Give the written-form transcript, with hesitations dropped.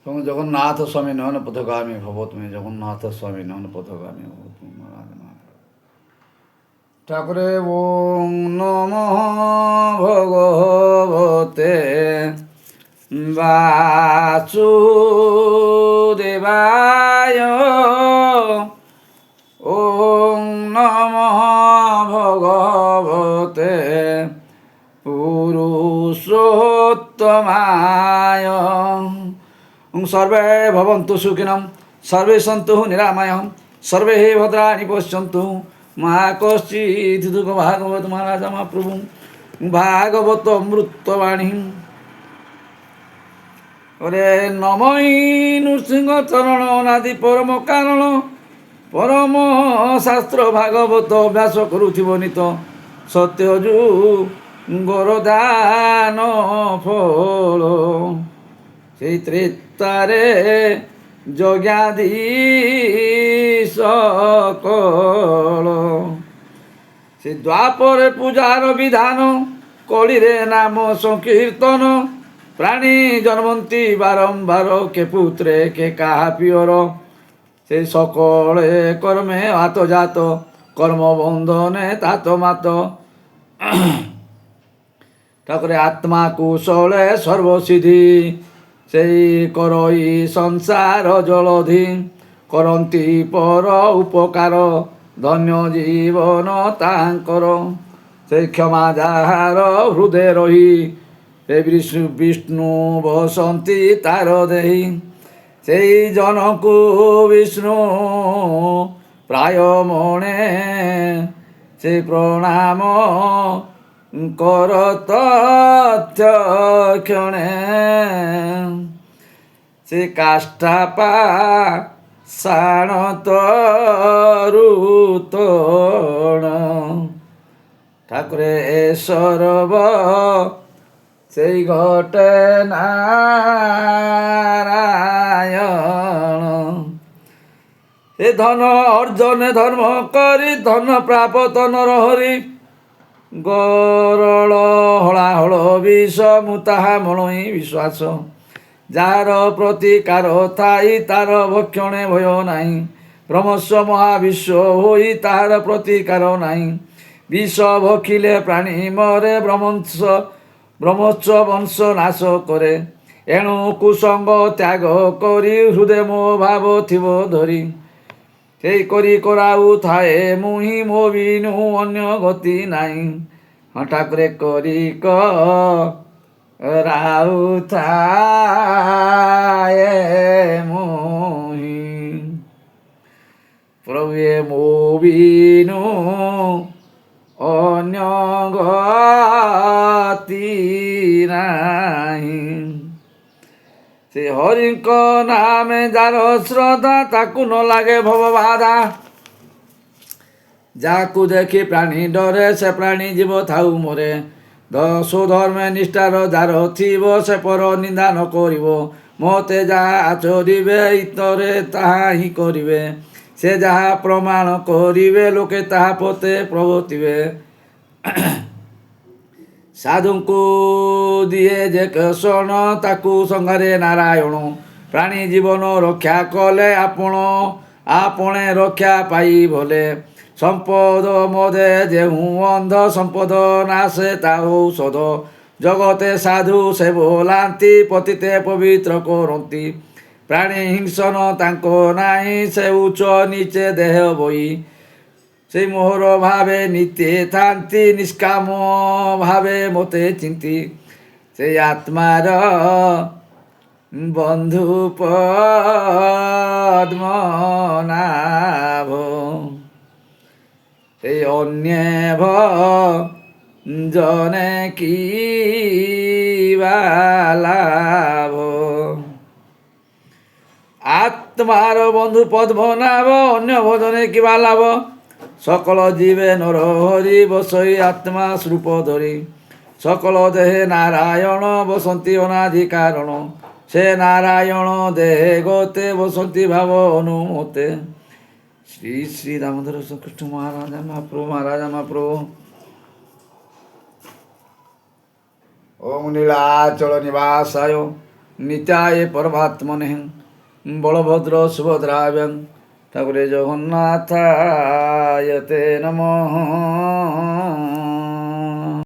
এবং জগন্নাথ স্বামী নয়ন পথগামী ভব তুমি, জগন্নাথ স্বামী নয়ন পথগামী ভব তুমি মহারাজ মহারাজ। ঠাকুরে ওং নমঃ ভগবতে বাসুদেবায়, ওং নমঃ ভগবতে পুরুষোত্তমায়। সর্বে ভবন্তু সুখিনঃ, সর্বে সন্তু নিরাময়ঃ, সর্বে ভদ্রাণি পশ্যন্তু, মা কশ্চিৎ দুঃখ। ভাগবত মহারাজ মহাপ্রভু ভাগবত অমৃতবাণী। ওরে নমই নৃসিংহ চরণ অনাদি পরম কারণ, পরম শাস্ত্র ভাগবত অভ୍ୟାସ କରୁଥିବ ନିତ, ସତ୍ୟଯୁ ଗୋରଦାନ ଫଳ। ସେଇ ତ୍ରେତାରେ ଯଜ୍ଞାଦି ସକଳ, ସେ ଦ୍ୱାପରେ ପୂଜାର ବିଧାନ, କଳିରେ ନାମ ସଂକୀର୍ତ୍ତନ। ପ୍ରାଣୀ ଜନ୍ମନ୍ତି ବାରମ୍ବାର, କେ ପୁତ୍ରେ କେ କାହା ପିଅର। ସେ ସକଳେ କର୍ମେ ଆତଜାତ, কর্ম বন্ধনে তাত মাত। ঠাকুরে আত্মা কুশলে সর্বসিদ্ধি, সেই করই সংসার জলধি। করন্তি পর উপকার, ধন্য জীবন তাঙ্কর। সেই ক্ষমা যাହାର হৃদয় রহি, ସେ ବିଷ୍ଣୁ ବସନ୍ତି ତାର ଦେହି। ସେଇ ଜନକୁ ବିଷ୍ଣୁ ପ୍ରାୟ ମଣେ, ସେ ପ୍ରଣାମ କର ତଥ୍ୟ କ୍ଷଣେ। ସେ କାଷ୍ଠା ପାଷାଣ ତରୁତଣ, ଠାକୁରେ ଏ ସର୍ବ সেই ঘটে নারায়ণ। এ ধন অর্জনে ধর্ম করি, ধন প্রাপত নর হরি। গরଳ হଳାহଳ ବିଷ, ମୁଁ ତାହା ମଣଇ ବିଶ୍ୱାସ। ଯାହାର ପ୍ରତିକାର ଥାଇ, ତାର ଭକ୍ଷଣେ ଭୟ ନାହିଁ। ବ୍ରହ୍ମସ୍ୱ ମହାବିଶ୍ୱ ହୋଇ, ତାହାର ପ୍ରତିକାର ନାହିଁ। ବିଷ ଭକ୍ଷିଲେ ପ୍ରାଣୀ ମରେ, ବ୍ରହ୍ମସ୍ୱ ବଂଶ ନାଶ କରେ। ଏଣୁ କୁସଙ୍ଗ ତ୍ୟାଗ କରି, ହୃଦୟ ମୋ ଭାବ ଥିବ ଧରି। সেই କରି କରାଉ ଥାଏ ମୁହିଁ, ମୋ ବିନୁ ଅନ୍ୟ ଗତି ନାହିଁ। ହଁ ଠାକୁରେ କରି କରାଉ ଥାଏ ମୁହିଁ, ପ୍ରଭୁ ମୋ ବିନୁ ଅନ୍ୟ ଗତି ନାହିଁ। ସେ ହରିଙ୍କ ନାମେ ଯାର ଶ୍ରଦ୍ଧା, ତାକୁ ନ ଲାଗେ ଭବ ବାଧା। ଯାହାକୁ ଦେଖି ପ୍ରାଣୀ ଡରେ, ସେ ପ୍ରାଣୀ ଜୀବ ଥାଉ ମରେ। ସ୍ୱଧର୍ମେ ନିଷ୍ଠାର ଯାର ଥିବ, ସେ ପର ନିନ୍ଦା ନ କରିବ। ମତେ ଯାହା ଆଚରିବେ, ଇତରେ ତାହା ହିଁ କରିବେ। ସେ ଯାହା ପ୍ରମାଣ କରିବେ, ଲୋକେ ତାହା ପତେ ପ୍ରବର୍ତ୍ତିବେ। ସାଧୁଙ୍କୁ ଦିଏ ଯେ କେଶଣ, ତାକୁ ସଂଘାରେ ନାରାୟଣ। ପ୍ରାଣୀ ଜୀବନ ରକ୍ଷା କଲେ, ଆପଣେ ରକ୍ଷା ପାଇ ଭଲେ। ସମ୍ପଦ ମଦେ ଯେଉଁ ଅନ୍ଧ, ସମ୍ପଦ ନାଶେ ତା ଔଷଧ। ଜଗତେ ସାଧୁ ସେ ବୋଲାନ୍ତି, ପତିତେ ପବିତ୍ର କରନ୍ତି। ପ୍ରାଣୀ ହିଂସନ ତାଙ୍କ ନାହିଁ, ସେ ଉଚ୍ଚ ନିଚେ ଦେହ ବହି। সেই মোহর ভাবে নিতে থান্তি, নিষ্কাম ভাবে মতে চিন্তি। সেই আত্মার বন্ধু পদ্মনাভ, সেই অন্যে জনে কি লাভ। আত্মার বন্ধু পদ্মনাভ, অন্য ভজনে কিবা লাভ। সকল জীবে নর হরি, বসই আত্মা স্বরূপ ধরি। সকল দেহে নারায়ণ, বসন্তি অনাদি কারণ। সে নারায়ণ দেহে গতে, বসন্তি ভাব অনুমতে। শ্রী শ্রী দামোদর কৃষ্ণ মহারাজ মহাপ্রভু, মহারাজ মহাপ্রভু। ওম নীলাচল নিবাসায় নিতায় পরমাত্মনে বলভদ্র সুভদ্রাভ্যাং ঠাকুরে জগন্নাথায়তে নমঃ।